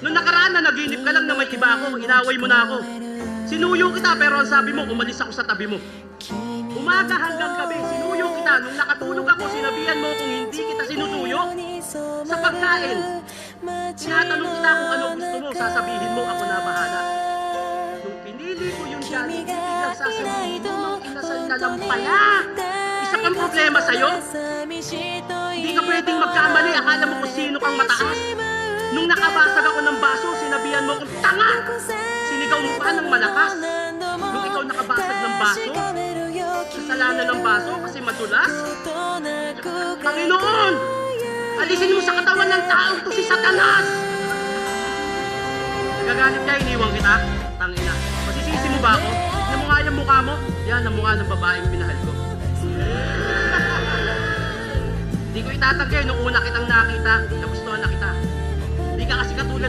Nung nakaraan na naginip ka lang na may iba ako, inaway mo na ako. Sinuyo kita pero ang sabi mo, umalis ako sa tabi mo. Umaga hanggang gabi, sinuyo kita. Nung nakatulog ako, sinabihan mo kung hindi kita sinusuyo. Sa pagkain, tinatanong kita kung ano gusto mo, sasabihin mo, ako na bahala. Nung pinili ko yung Jollibee, biglang sasabihin mo, mang inasal na lang pala. Isa pang problema sa'yo, hindi ka pwedeng magkamali, akala mo kung sino kang mataas. Nung nakabasag ako ng baso, sinabihan mo kung tanga! Sinigaw mo pa ng malakas. Nung ikaw nakabasag ng baso, kasalanan ng baso kasi madulas. Panginoon! Alisin mo sa katawan ng tao to si Satanas! Nagagalit ka, iniwan kita? Tangina. Masisisi mo ba ako? Tignan mo nga yung mukha mo. Yan ang mukha ng babaeng minahal ko. Hindi ko itatagay nung una kitang nakita, nagustuhan na kita. Hindi ka kasi katulad